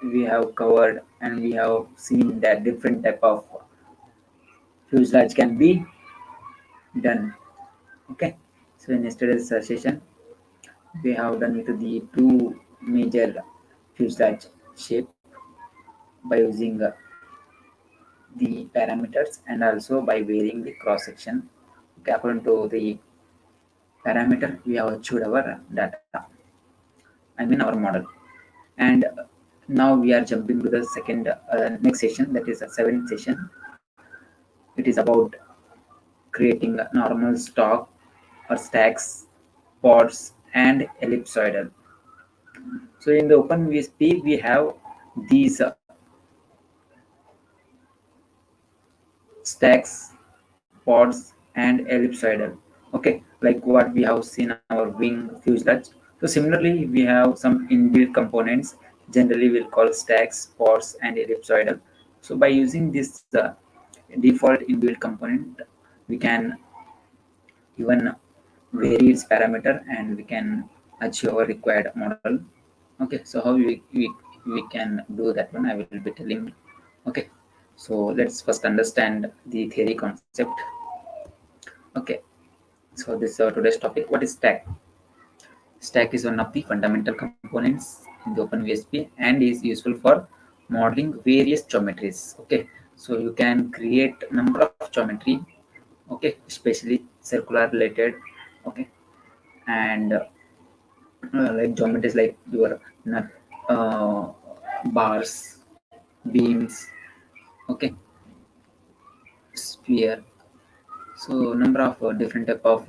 we have covered and we have seen that different type of fuselage can be done. Okay, so in yesterday's session we have done with the two major fuselage shape by using the parameters and also by varying the cross section. Okay, according to the parameter we have achieved our data, I mean our model. And now we are jumping to the second next session, that is a seventh session. It is about creating a normal stock or stacks, pods and ellipsoidal. So in the open VSP we have these stacks, pods and ellipsoidal. Okay, like what we have seen our wing fuselage. So similarly we have some inbuilt components, generally we'll call stacks, pods and ellipsoidal. So by using this default inbuilt component we can even vary its parameter and we can achieve our required model. Okay, so how we can do that one I will be telling. Okay, so let's first understand the theory concept. Okay, so this is our today's topic. What is stack? Stack is one of the fundamental components in the open VSP and is useful for modeling various geometries. Okay, so you can create number of geometry, okay, especially circular related. Okay, and like geometries like your nut, uh, bars, beams, okay, sphere. So number of different type of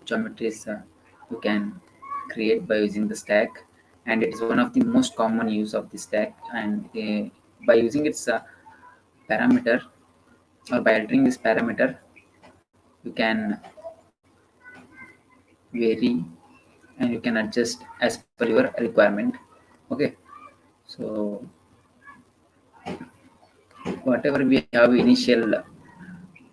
geometries you can create by using the stack, and it is one of the most common use of the stack. And by using its parameter or by altering this parameter, you can vary and you can adjust as per your requirement. Okay, so whatever we have initial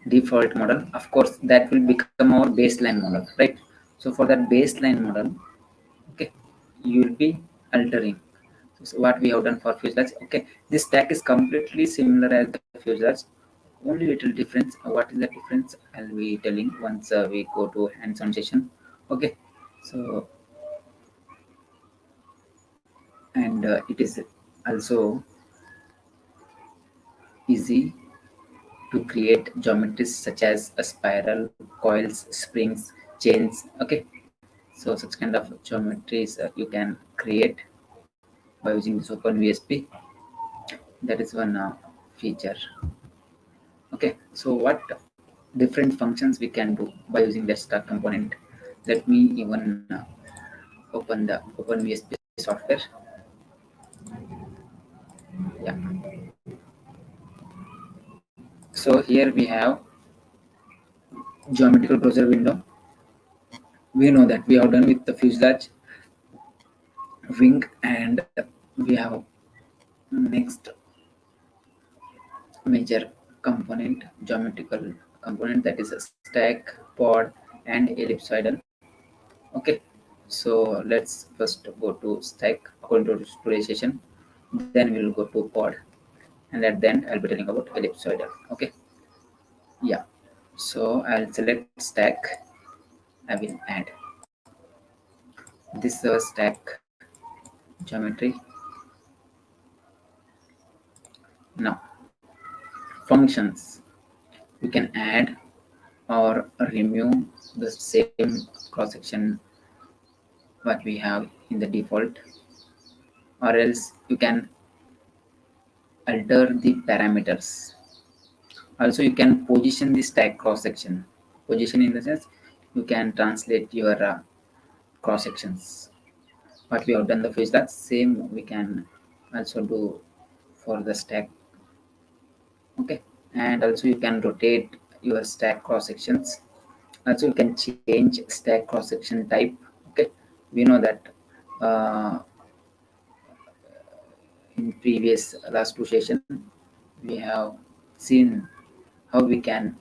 default model, of course that will become our baseline model, right? So for that baseline model, okay, you will be altering. So what we have done for fuselage, okay, this stack is completely similar as the fuselage, only little difference. What is the difference I'll be telling once we go to hands-on session. Okay, so and it is also easy to create geometries such as a spiral, coils, springs, chains. Okay, so such kind of geometries you can create by using this open VSP. That is one feature. Okay, so what different functions we can do by using the stack component? Let me even open the open VSP software. Yeah, so here we have geometrical browser window. We know that we have done with the fuselage, wing, and we have next major component, geometrical component, that is a stack, pod and ellipsoidal. Okay, so let's first go to stack according to today's session, then we'll go to pod, and at the end I'll be telling about ellipsoidal. Okay, yeah, so I'll select stack. I will add this stack geometry. Now functions, you can add or remove the same cross section what we have in the default, or else you can alter the parameters. Also you can position the stack cross section. Position in the sense you can translate your cross sections. What we have done the face, that same we can also do for the stack. Okay, and also you can rotate your stack cross sections. Also you can change stack cross section type. Okay, we know that uh, in previous last two sessions we have seen how we can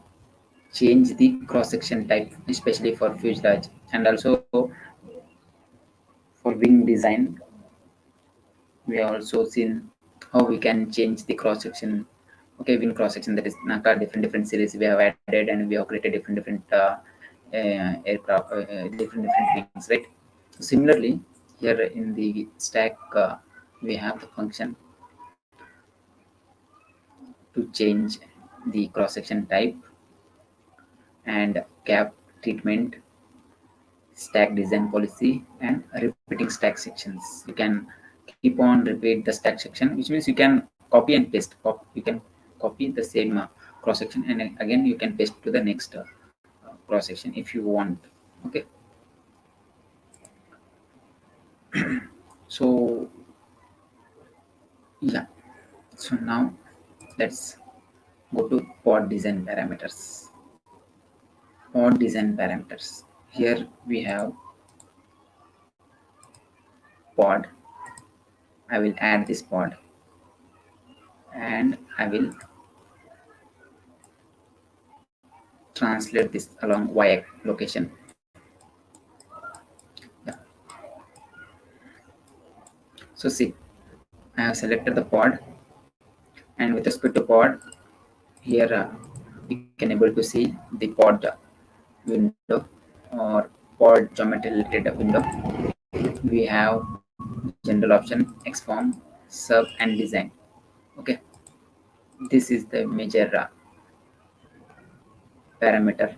change the cross section type, especially for fuselage and also for wing design. We have also seen how we can change the cross section. Okay, wing cross section, that is NACA, different series we have added, and we have created different aircraft, different wings, right? Similarly, here in the stack, we have the function to change the cross section type and cap treatment, stack design policy, and repeating stack sections. You can keep on repeat the stack section, which means you can copy and paste. You can copy the same cross section, and again you can paste to the next cross section if you want. Okay, so yeah, so now let's go to pod design parameters. Pod design parameters. Here we have pod. I will add this pod, and I will translate this along y location. Yeah. So see, I have selected the pod, and with respect to pod, here we can able to see the pod window or pod geometry related window. We have general option, xform, sub, and design. Okay, this is the major parameter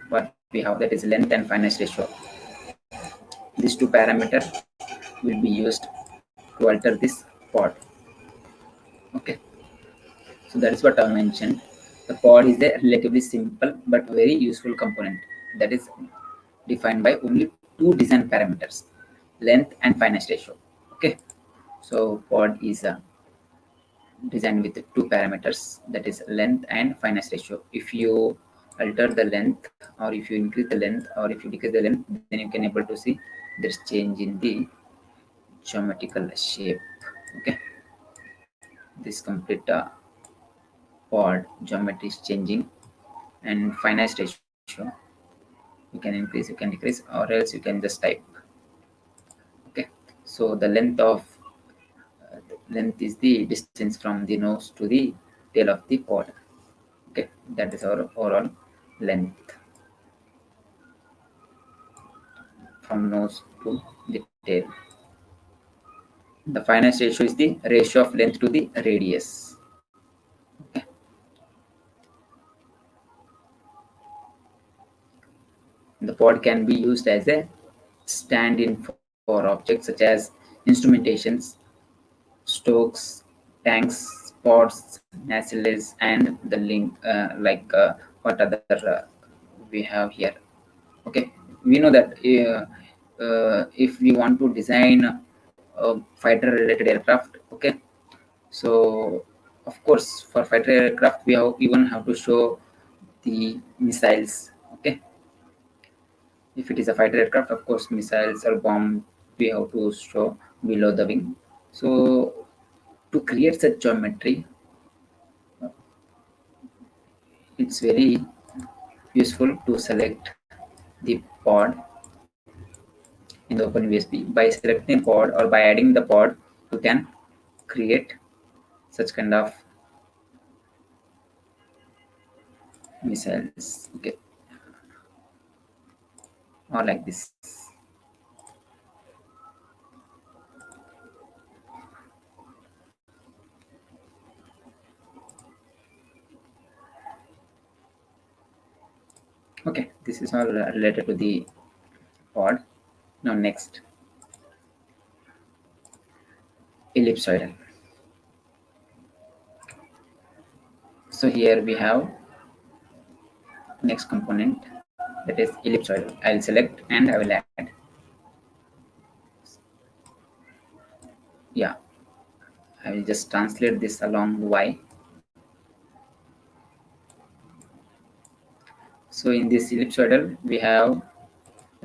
what we have, that is length and fineness ratio. These two parameters will be used to alter this pod. Okay, so that is what I mentioned. The pod is a relatively simple but very useful component that is defined by only two design parameters, length and fineness ratio. Okay, so pod is designed with two parameters, that is length and fineness ratio. If you alter the length, or if you increase the length, or if you decrease the length, then you can able to see there's change in the geometrical shape. Okay, this complete pod geometry is changing, and fineness ratio, you can increase, you can decrease, or else you can just type. Okay, so the length is the distance from the nose to the tail of the pod. Okay, that is our overall length from nose to the tail. The fineness ratio is the ratio of length to the radius. Okay. The pod can be used as a stand-in for objects such as instrumentations, stokes, tanks, pods, nacelles, and the link what other we have here. Okay, we know that if we want to design a fighter related aircraft, okay, so of course for fighter aircraft we have even have to show the missiles. Okay, if it is a fighter aircraft, of course missiles or bomb we have to show below the wing. So to create such geometry, it's very useful to select the pod in the open VSP. By selecting pod or by adding the pod, you can create such kind of missiles. Okay, or like this. Okay, this is all related to the pod. Now next, ellipsoidal. So here we have next component, that is ellipsoidal. I'll select and I will add. Yeah, I will just translate this along Y. So in this ellipsoidal, we have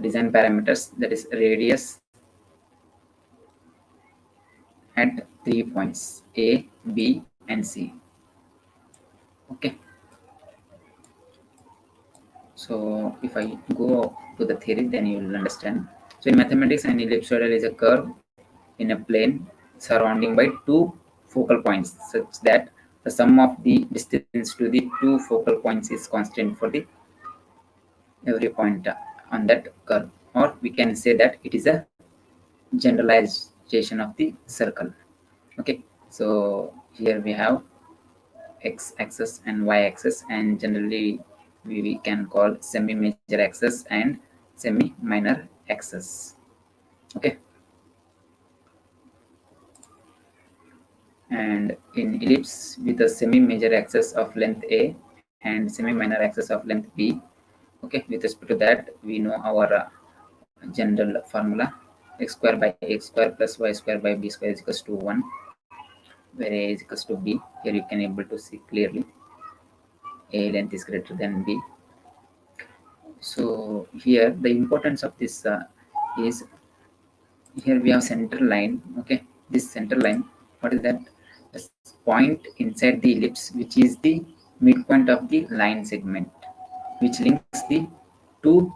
design parameters, that is radius at 3 points A, B, and C. Okay. So if I go to the theory, then you will understand. So in mathematics, an ellipsoidal is a curve in a plane surrounding by two focal points such that the sum of the distance to the two focal points is constant for the every point on that curve, or we can say that it is a generalization of the circle. Okay, so here we have x-axis and y-axis, and generally we can call semi-major axis and semi-minor axis. Okay, and in ellipse with a semi-major axis of length a and semi-minor axis of length b, okay, with respect to that we know our general formula: x square by x square plus y square by b square is equals to 1, where a is equals to b. Here you can able to see clearly a length is greater than b. So here the importance of this is, here we have center line. Okay, this center line, what is that? The point inside the ellipse which is the midpoint of the line segment which links the two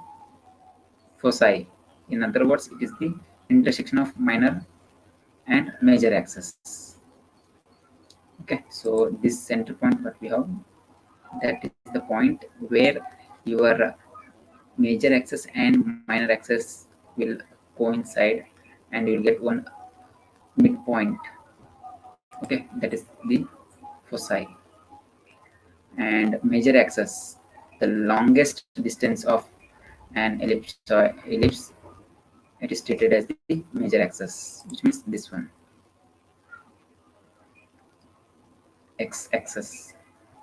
foci. In other words, it is the intersection of minor and major axis. Okay, so this center point what we have, that is the point where your major axis and minor axis will coincide and you will get one midpoint. Okay, that is the foci. And major axis, the longest distance of an ellipse, it is treated as the major axis, which means this one, x-axis,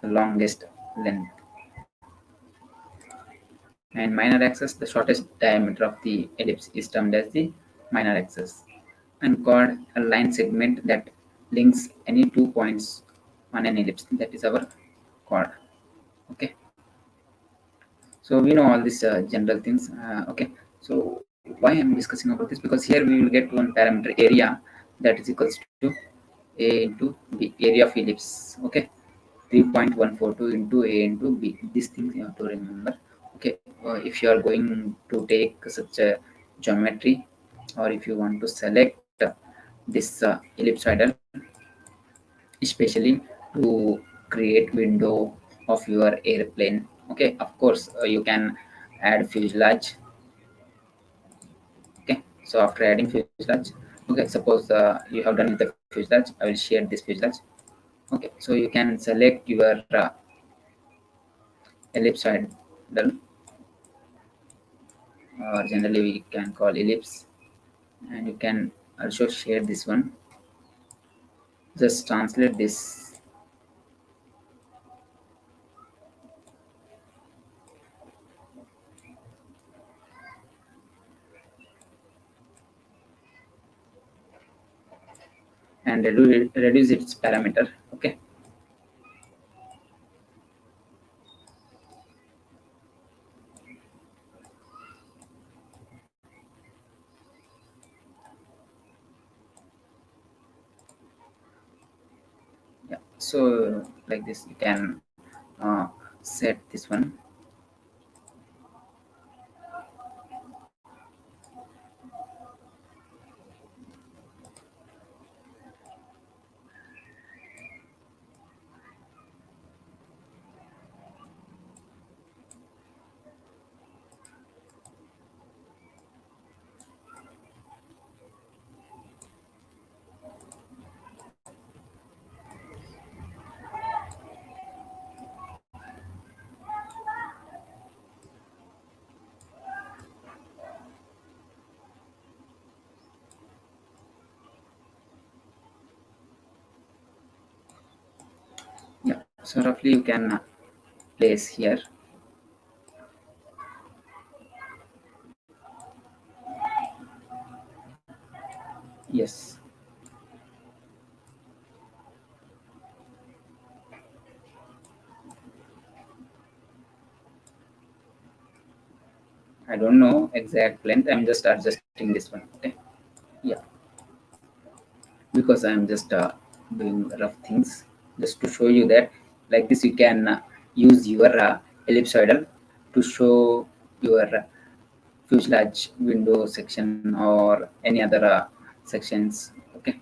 the longest length, and minor axis, the shortest diameter of the ellipse, is termed as the minor axis and called a line segment that links any 2 points on an ellipse. That is our chord. Okay, so we know all these general things. Okay, so why I'm discussing about this, because here we will get one parameter area that is equals to a into b, area of ellipse. Okay, 3.142 into a into b. These things you have to remember. Okay, if you are going to take such a geometry, or if you want to select this ellipsoidal, especially to create window of your airplane. Okay, of course you can add fuselage. Okay, so after adding fuselage, okay, suppose you have done with the fuselage, I will share this fuselage. Okay, so you can select your ellipsoidal, or generally we can call ellipse, and you can also share this one. Just translate this, and reduce its parameter. Okay, yeah, so like this you can set this one. Yeah, so roughly you can place here. Yes, I don't know exact length, I'm just adjusting this one. Okay, yeah, because I'm just doing rough things just to show you that like this you can use your ellipsoidal to show your fuselage window section or any other sections. Okay,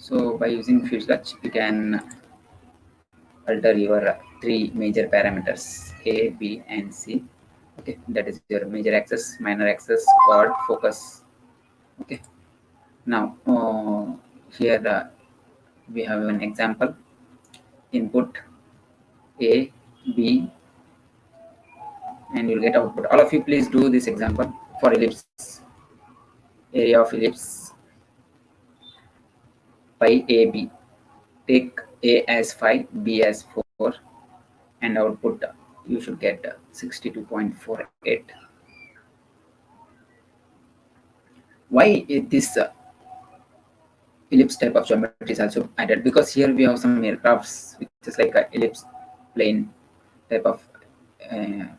So by using fuselage, you can alter your three major parameters A, B, and C. Okay, that is your major axis, minor axis, chord, focus. Okay, now here we have an example. Input A, B, and you'll get output. All of you, please do this example for ellipse. Area of ellipse pi AB. Take A as 5, B as 4, and output you should get 62.48. Why this ellipse type of geometry is also added? Because here we have some aircrafts which is like a ellipse plane type of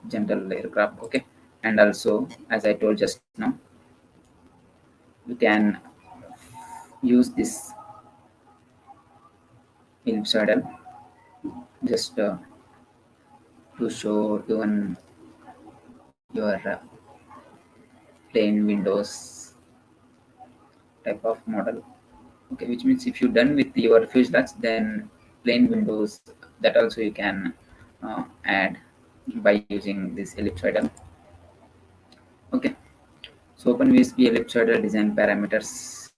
general aircraft. Okay, and also as I told just now, you can use this ellipsoidal just to show even your plane windows type of model. Okay, which means if you're done with your fuselage, then plane windows that also you can add by using this ellipsoidal. Okay, so open VSP ellipsoidal design parameters.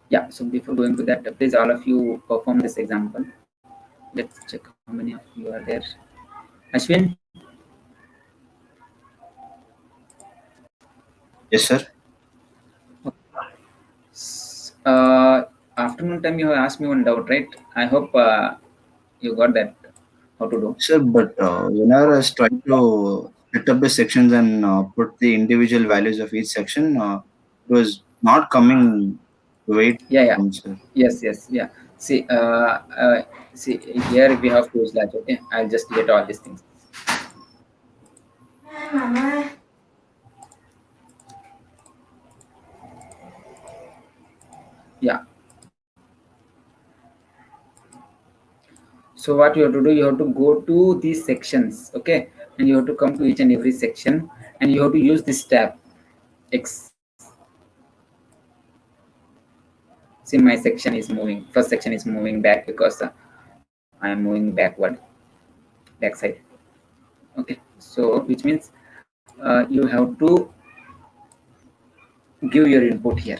Yeah, so before going to that, please all of you perform this example. Let's check how many of you are there. Ashwin? Yes, sir. Afternoon time you have asked me one doubt, right? I hope you got that how to do. Sir, but whenever I was trying to set up the sections and put the individual values of each section, it was not coming the way it Yeah, yeah. comes, sir. Yes, yes, yeah. See, see here we have fuselage. Okay, I'll just get all these things. Yeah. So what you have to do, you have to go to these sections. Okay, and you have to come to each and every section, and you have to use this tab X. See, my section is moving. First section is moving back because I am moving backward, backside. Okay, so which means you have to give your input here.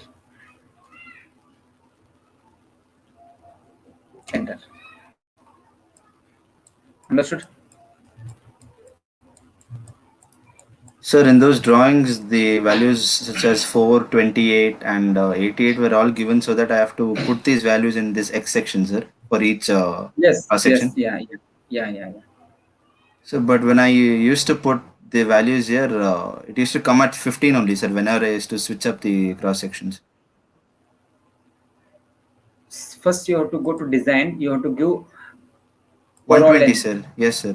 Enter. Understood? Sir, in those drawings, the values such as 4, 28, and 88 were all given so that I have to put these values in this X section, sir, for each Yes, yes, section. yeah, yeah, yeah, yeah, yeah. So, but when I used to put the values here, it used to come at 15 only, sir, whenever I used to switch up the cross sections. First, you have to go to design. You have to give overall 120, length sir. Yes, sir.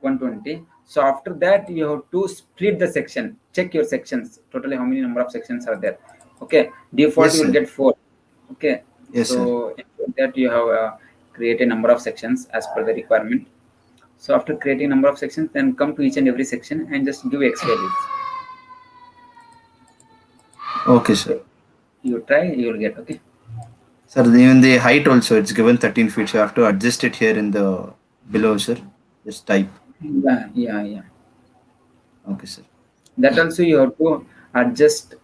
120. So after that, you have to split the section. Check your sections. Totally, how many number of sections are there? Okay. Default, Yes, you will sir. get 4. Okay. Yes, sir. So that you have create a number of sections as per the requirement. So after creating number of sections, then come to each and every section and just give X values. Okay, sir. Okay. You try, you will get. Okay. Sir, even the height also, it's given 13 feet. So you have to adjust it here in the below, sir. Just type. Yeah, yeah, yeah. Okay, sir. That also you have to adjust.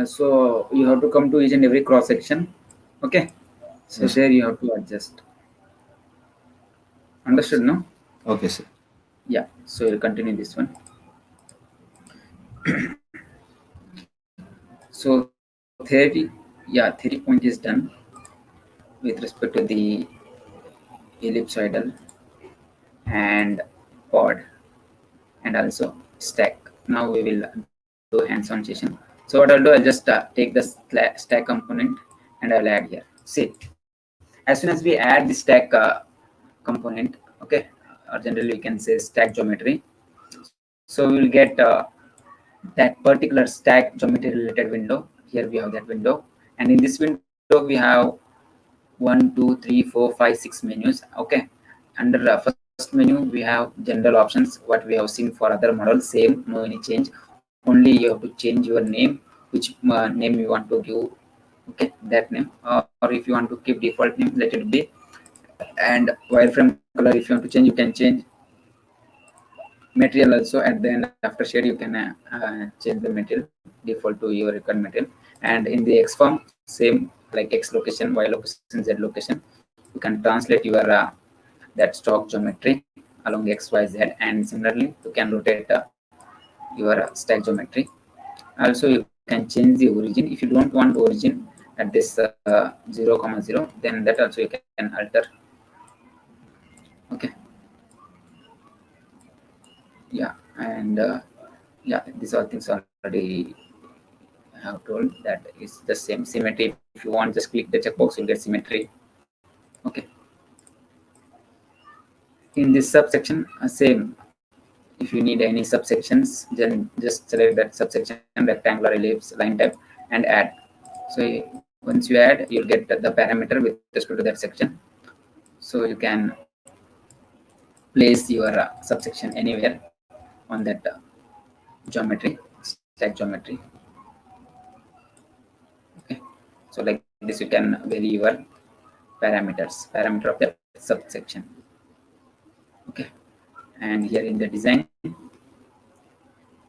So you have to come to each and every cross section. Okay. So Yes, sir. there you have to adjust. Okay, Understood, sir. no? Okay, sir. Yeah. So you'll continue this one. So theory, yeah, theory point is done with respect to the ellipsoidal and pod and also stack. Now we will do hands-on session. So what I'll do, I'll just take the stack component and I'll add here. See, as soon as we add the stack component, okay, or generally we can say stack geometry. So we will get that particular stack geometry related window. Here we have that window, and in this window we have 1, 2, 3, 4, 5, 6 menus. Okay, under first menu we have general options, what we have seen for other models, same, no any change. Only you have to change your name, which name you want to give Okay, that name. Or if you want to keep default name, let it be. And wireframe color, if you want to change, you can change. Material also, at the end after shade you can change the material default to your required material. And in the X form, same, like X location, Y location, Z location, you can translate your that stock geometry along X, Y, Z. And similarly you can rotate your stack geometry. Also you can change the origin. If you don't want origin at this 0 comma 0, then that also you can alter. Okay, yeah. And yeah, these are things already have told. That is the same symmetry. If you want, just click the checkbox, you'll get symmetry. Okay, in this subsection, same. If you need any subsections, then just select that subsection, rectangular, ellipse, line type, and add. So once you add, you'll get the parameter with respect to that section. So you can place your subsection anywhere on that geometry, stack geometry. Okay, so like this you can vary your parameter of that subsection. Okay, and here in the design,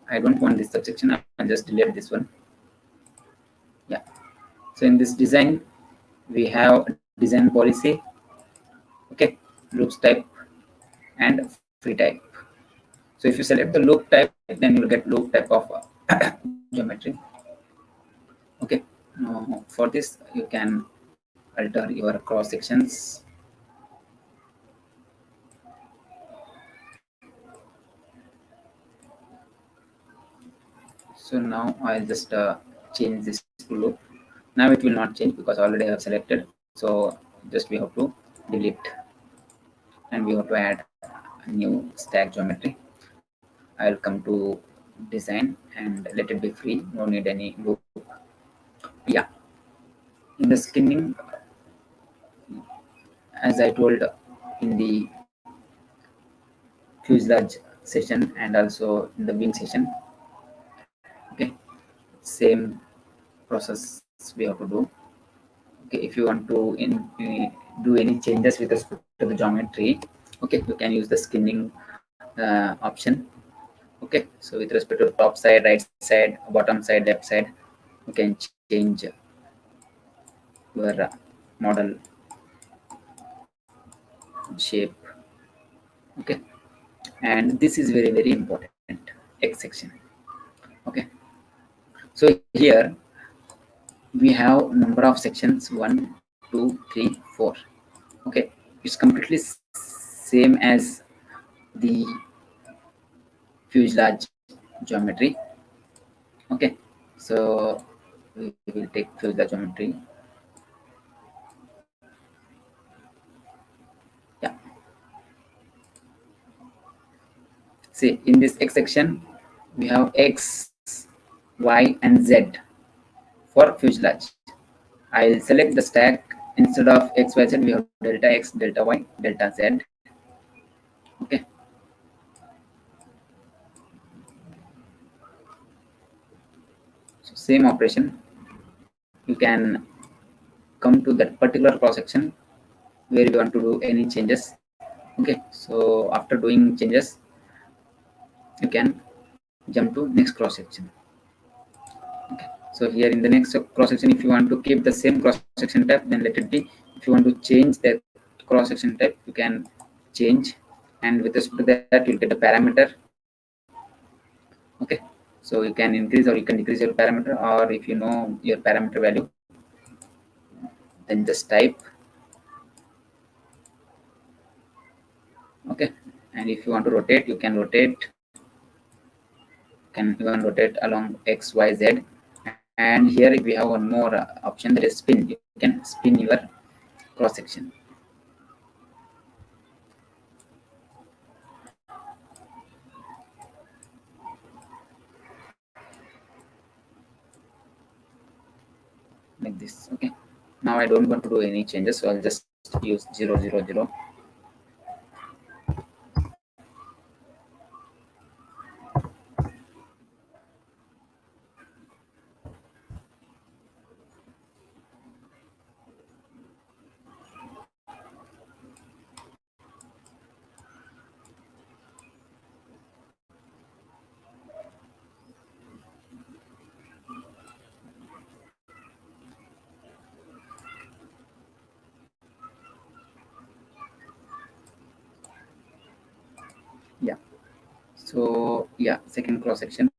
I don't want this subsection, I'll just delete this one. Yeah, so in this design we have design policy. Okay, loops type and free type. So if you select the loop type, then you'll get loop type of geometry. Okay, now for this you can alter your cross sections. So now I'll just change this to loop. Now it will not change because already I have selected. So just we have to delete, and we have to add a new stack geometry. I'll come to design and let it be free. No need any loop. Yeah. In the skinning, as I told in the fuselage session and also in the wing session, okay, same process we have to do. Okay, if you want to do any changes with respect to the geometry, okay, you can use the skinning option. Okay, so with respect to top side, right side, bottom side, left side, you can change your model shape. Okay, and this is very very important, X section. Okay, so here we have number of sections 1, 2, 3, 4. Okay, it's completely same as the fuselage geometry. Okay, so we will take fuselage geometry. Yeah, see in this X section we have X, Y, and Z for fuselage. I'll select the stack. Instead of X, Y, Z, we have delta X, delta Y, delta Z. Okay, so same operation. You can come to that particular cross section where you want to do any changes. Okay, so after doing changes, you can jump to next cross section. Okay, so here in the next cross section, if you want to keep the same cross section type, then let it be. If you want to change that cross section type, you can change, and with respect to that you'll get a parameter. Okay, so you can increase or you can decrease your parameter, or if you know your parameter value, then just type. Okay, and if you want to rotate, you can rotate, can even rotate along X, Y, Z. And here we have one more option, that is spin. You can spin your cross section. Like this. Okay, now I don't want to do any changes, so I'll just use 0, 0, 0. So yeah, second cross section.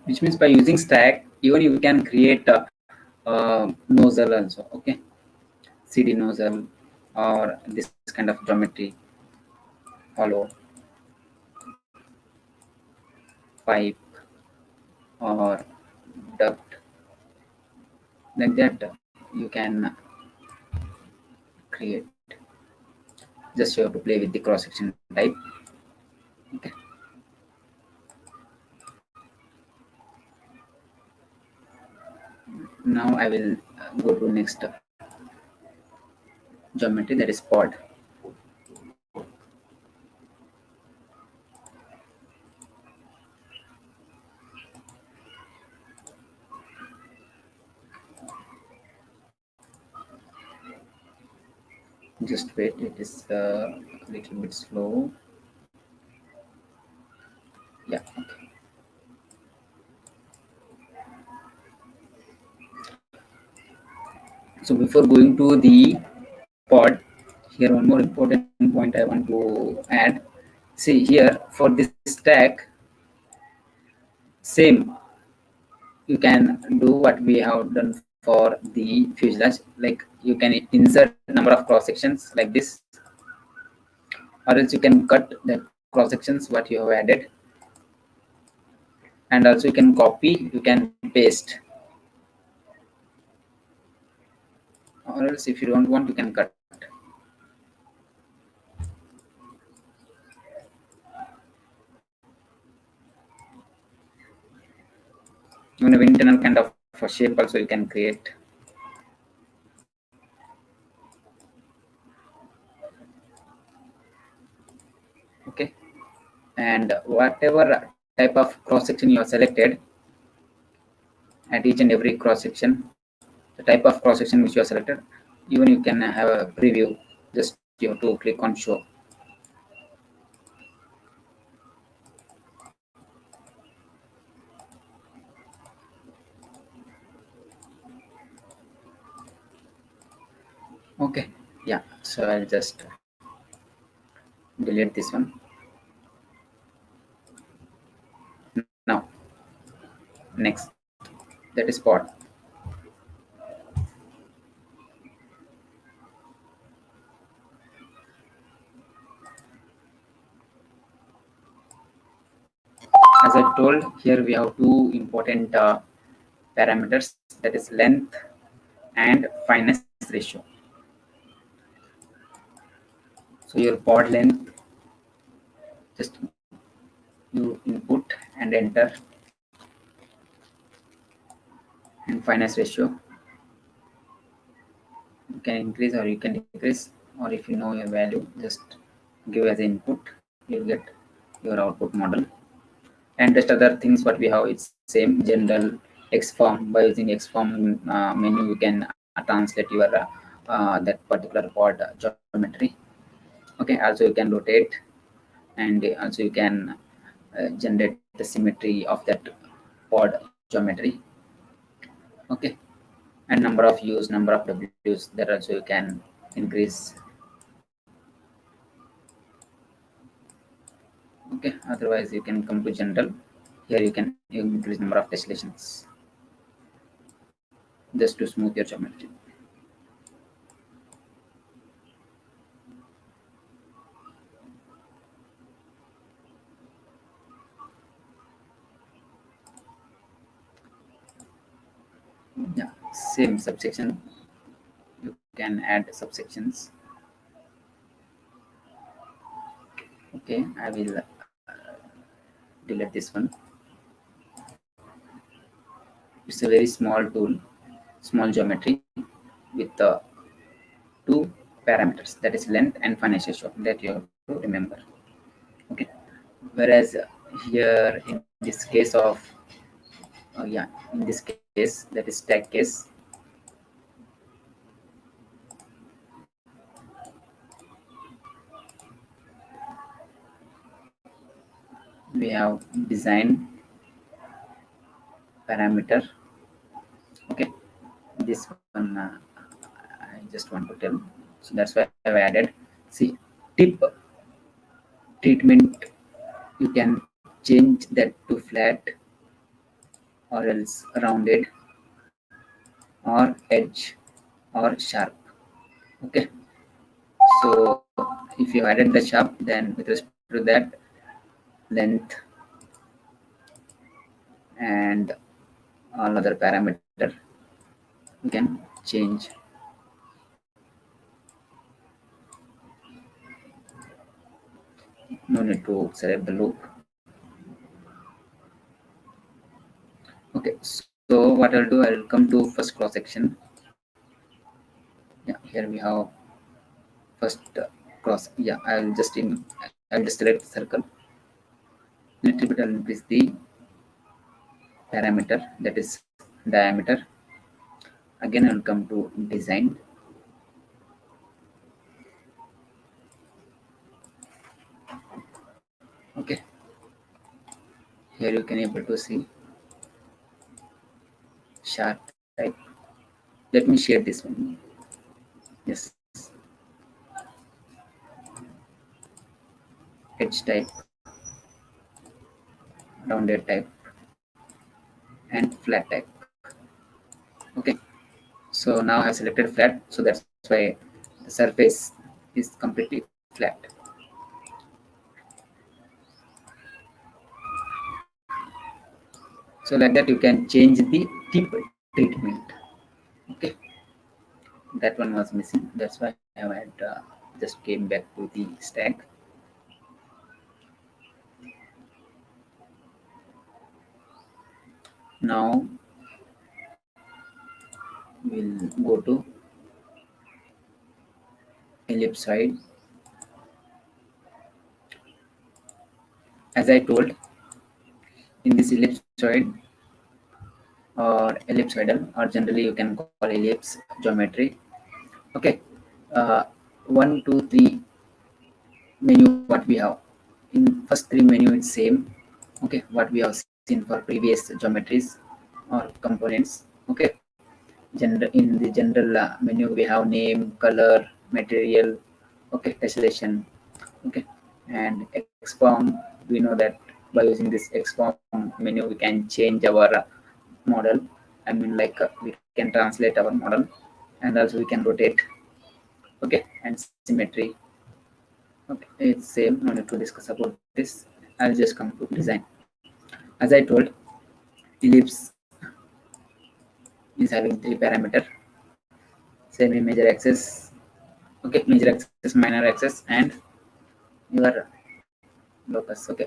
Which means by using stack, even you can create a nozzle also. Okay, CD nozzle or this kind of geometry, hollow pipe or duct, like that you can create. Just you have to play with the cross section type. Okay. Now I will go to next geometry, that is pod. Just wait, it is a little bit slow. Yeah, okay. So before going to the pod, here one more important point I want to add. See here for this stack, same you can do what we have done for the fuselage. Like you can insert number of cross sections like this, or else you can cut the cross sections what you have added, and also you can copy, you can paste, or else if you don't want you can cut. Even an internal kind of shape also you can create. Okay, and whatever type of cross section you have selected, at each and every cross section, the type of cross section which you have selected, even you can have a preview. Just you have to click on show. Okay, yeah, so I'll just delete this one. Now next, that is pod. As I told, here we have two important parameters, that is length and fineness ratio. So your pod length, just you input and enter, and fineness ratio you can increase or you can decrease, or if you know your value, just give as input, you'll get your output model. And just other things what we have, it's same general X form. By using X form menu, you can translate your that particular pod geometry. Okay, also you can rotate, and also you can generate the symmetry of that pod geometry. Okay, and number of U's, number of W's, that also you can increase. Okay, otherwise you can come to general. Here you can increase number of tessellations just to smooth your geometry. Yeah, same subsection, you can add subsections. Okay, I will delete this one. It's a very small tool, small geometry with two parameters, that is length and fineness ratio, that you have to remember. Okay, whereas here in this case of yeah, in this case, that is stack case, we have design parameter. Okay, this one I just want to tell, so that's why I've added. See, tip treatment, you can change that to flat or else rounded or edge or sharp. Okay, so if you added the sharp, then with respect to that, length and all other parameter you can change. No need to select the loop. Okay, so what I'll do, I'll come to first cross section. Yeah, here we have first cross. Yeah, I'll just select the circle. Little bit I'll increase the parameter, that is diameter. Again I'll come to design. Okay, here you can able to see sharp type. Let me share this one. Yes, edge type, rounded type, and flat type. Okay, so now I have selected flat, so that's why the surface is completely flat. So like that you can change the tip treatment. Okay, that one was missing, that's why I had just came back to the stack. Now we'll go to ellipsoid. As I told, in this ellipsoid or ellipsoidal, or generally you can call ellipse geometry. Okay, uh, 1 2 3 menu what we have. In first three menu it's same. Okay, what we have seen for previous geometries or components. Okay, in the general menu we have name, color, material. Okay, tessellation. Okay, and expand, we know that by using this expand menu we can change our model. I mean, like we can translate our model, and also we can rotate. Okay, and symmetry. Okay, it's same, no need to discuss about this. I'll just come to design. As I told, ellipse is having three parameter: semi major axis, okay, major axis, minor axis, and your locus. Okay,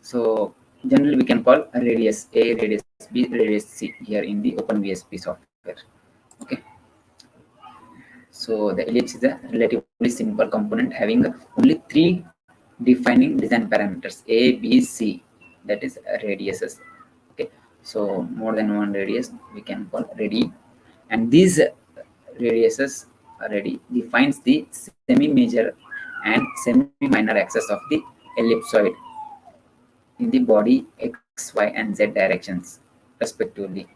so generally we can call a radius A, radius B, radius C here in the open VSP software. Okay, so the ellipse is a relatively simple component having only three defining design parameters: A, B, C, that is radiuses. Okay, so more than one radius we can call radii, and these radiuses already defines the semi-major and semi-minor axis of the ellipsoid in the body x, y, and z directions respectively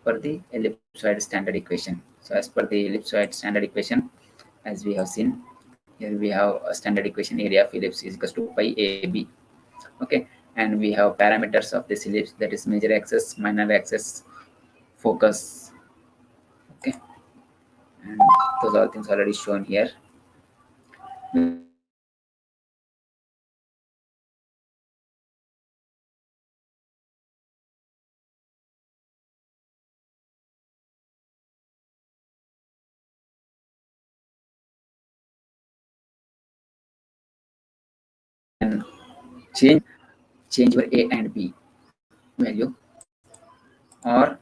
for the ellipsoid standard equation. So as per the ellipsoid standard equation, as we have seen, here we have a standard equation: area of ellipse is equal to pi AB. Okay, and we have parameters of this ellipse, that is major axis, minor axis, focus. Okay, and those are things already shown here. We can change change your A and B value, or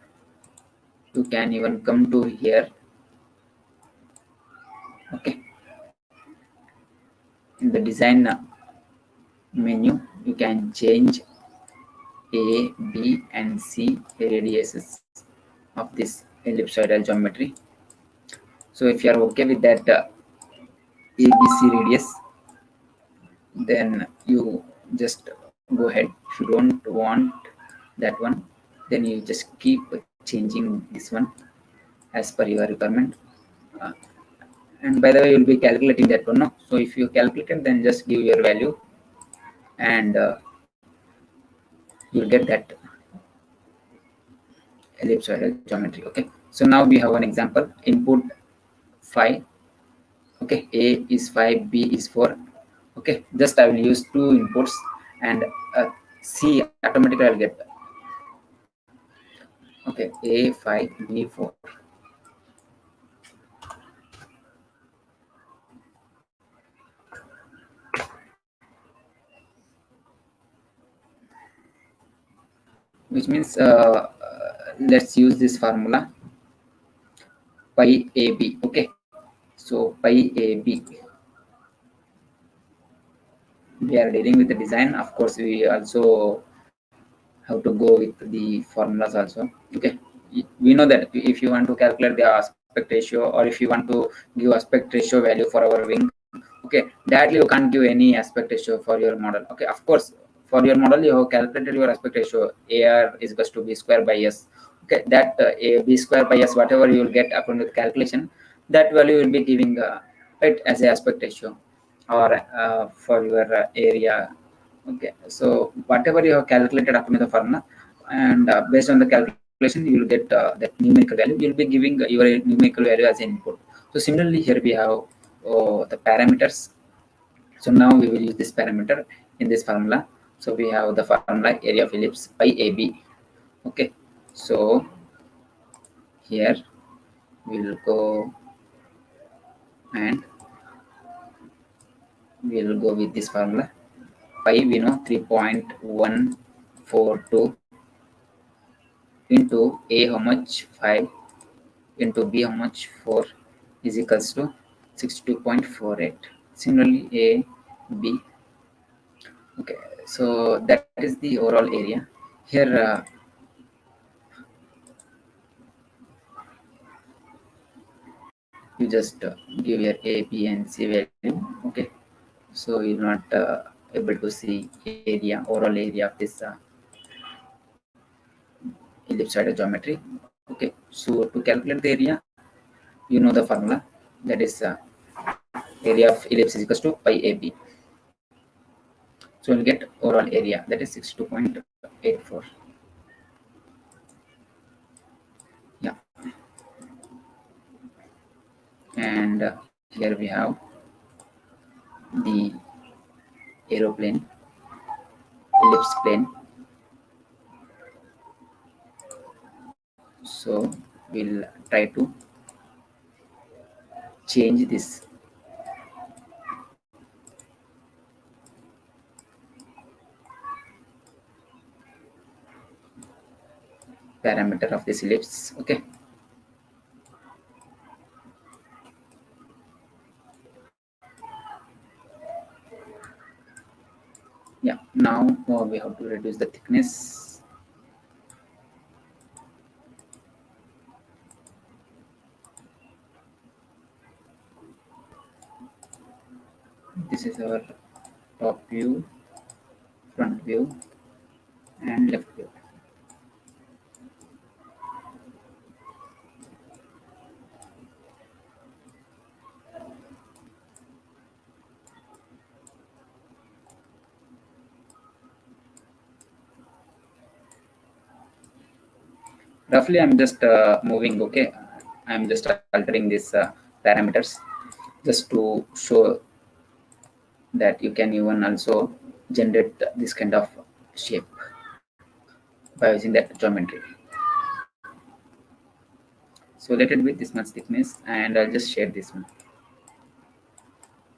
you can even come to here. Okay, in the design menu you can change A, B, and C radiuses of this ellipsoidal geometry. So if you are okay with that ABC radius, then you just go ahead. If you don't want that one, then you just keep changing this one as per your requirement. uh, and by the way, you'll be calculating that one, no? So if you calculate it, then just give your value, and you'll get that ellipsoidal geometry. Okay, so now we have an example. Input 5. Okay, A is 5, B is 4. Okay, just I will use two inputs, and C automatically I'll get. Okay, A 5, B 4. Which means let's use this formula pi AB. Okay, so pi AB, we are dealing with the design. Of course, we also have to go with the formulas also. Okay, we know that if you want to calculate the aspect ratio, or if you want to give aspect ratio value for our wing, okay, directly you can't give any aspect ratio for your model. Okay, of course, for your model you have calculated your aspect ratio, AR is equals to B square by S. Okay, that A B square by S, whatever you will get according to the calculation, that value will be giving it as a aspect ratio, or for your area. Okay, so whatever you have calculated according to the formula, and based on the calculation you will get that numerical value. You will be giving your numerical value as an input. So similarly here we have the parameters. So now we will use this parameter in this formula. So we have the formula area of ellipse pi AB. Okay, so here we will go, and we will go with this formula. Pi we know 3.142 into A how much 5 into B how much 4 is equals to 62.48. Similarly A B. Okay, so that is the overall area. Here you just give your A, B and C value. Okay, so you're not able to see area, overall area of this ellipsoidal geometry. Okay, so to calculate the area, you know the formula, that is area of ellipse is equals to pi AB. So we'll get overall area, that is 62.84. Yeah, and here we have the aeroplane ellipse plane. So we'll try to change this parameter of this ellipse. Okay, yeah, now we have to reduce the thickness. This is our top view, front view and left view. Roughly I'm just moving. Okay, I'm just altering these parameters just to show that you can even also generate this kind of shape by using that geometry. So let it be this much thickness, and I'll just share this one.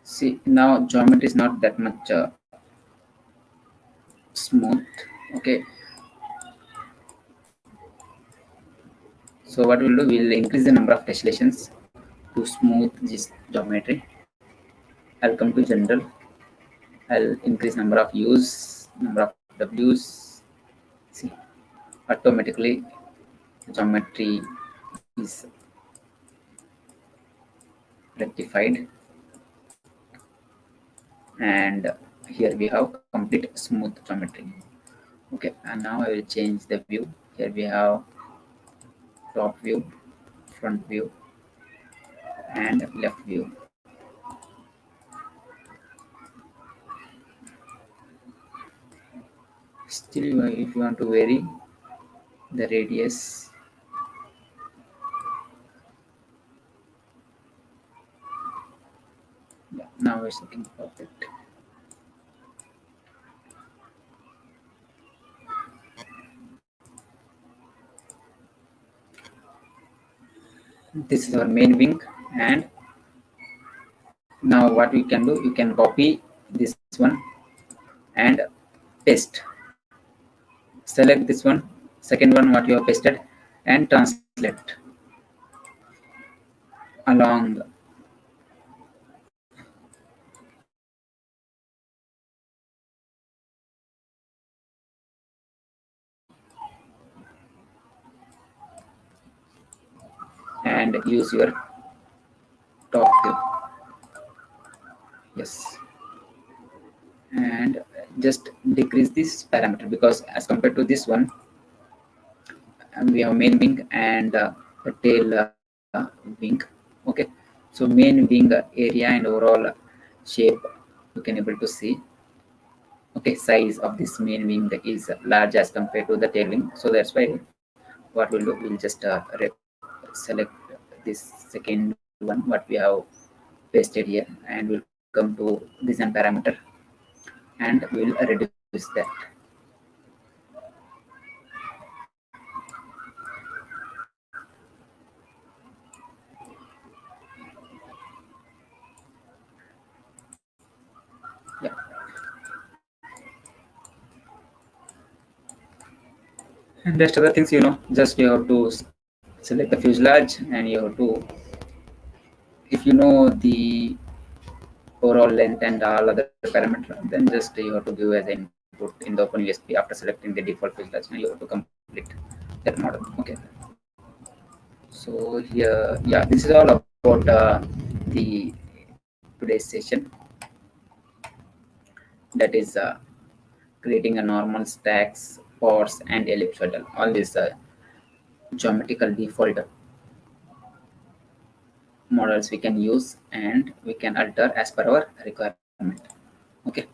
See, now geometry is not that much smooth. Okay, so what we'll do, we'll increase the number of tessellations to smooth this geometry. I'll come to general. I'll increase number of U's, number of W's. See, automatically geometry is rectified, and Here we have complete smooth geometry. Okay, and now I will change the view. Here we have top view, front view, and left view. Still, if you want to vary the radius, yeah, now it's looking perfect. This is our main wing, and now what we can do, you can copy this one and paste. Select this one, second one what you have pasted, and translate along. And use your top view. Yes, and just decrease this parameter, because as compared to this one, we have main wing and the tail wing. Okay, so main wing area and overall shape you can able to see. Okay, size of this main wing is large as compared to the tail wing, so that's why what we'll do, we'll just select this second one what we have pasted here, and we'll come to design parameter, and we'll reduce that. Yeah, and rest other things, just you have to select the fuselage, and you have to, if you know the overall length and all other parameters, then just you have to give as input in the open VSP after selecting the default fuselage, and you have to complete that model. Okay, so here, yeah, this is all about the today's session, that is creating a normal, stacks, pods, and ellipsoidal, all these geometrical default models we can use, and we can alter as per our requirement. Okay,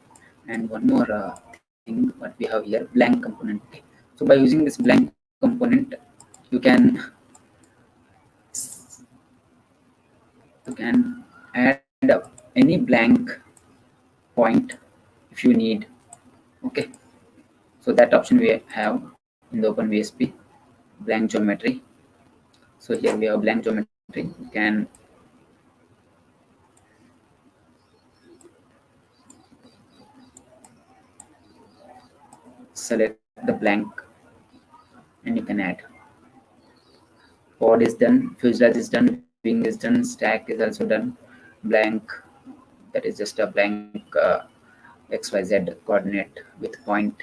and one more thing what we have here, blank component. So by using this blank component, you can add up any blank point if you need. Okay, so that option we have in the open VSP, blank geometry. So here we have blank geometry. You can select the blank, and you can add. Pod is done, fuselage is done, wing is done, stack is also done, blank, that is just a blank XYZ coordinate with point.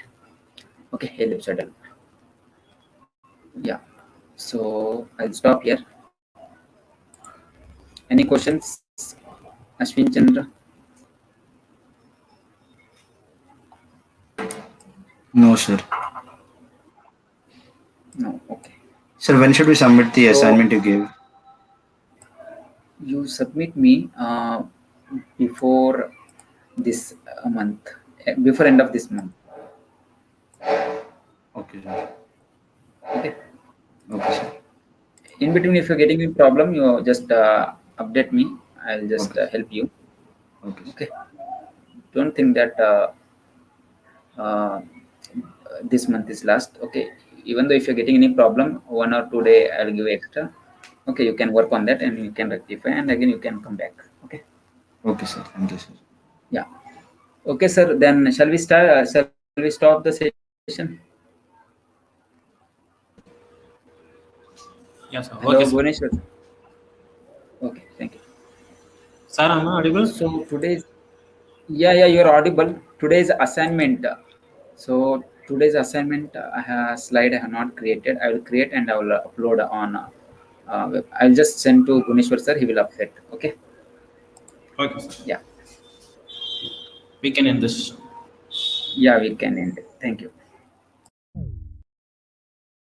Okay, ellipsoidal. Yeah, so I'll stop here. Any questions, Ashwin Chandra? No, sir. No, okay. Sir, when should we submit the So assignment you gave? you submit me before this month, before end of this month. Okay, sir. Okay. Okay, sir. In between, if you're getting any problem, you just update me. I'll just Okay. help you. Okay, sir. Okay. Don't think that uh, this month is last. Okay, even though if you're getting any problem, 1 or 2 day I'll give extra. Okay, you can work on that, and you can rectify, and again you can come back. Okay. Okay, sir. Thank you, sir. Yeah. Okay, sir, then shall we start, shall we stop the session? Yeah, sir. Hello, Okay, sir. Bhuvaneshwar. Okay, thank you. Sir, am I audible? So today's, yeah, you're audible. Today's assignment. So today's assignment, I have slide I have not created. I will create, and I will upload on web. I'll just send to Guneshwar sir. He will update. Okay. Okay, sir. Yeah. We can end this. Yeah, we can end it. Thank you.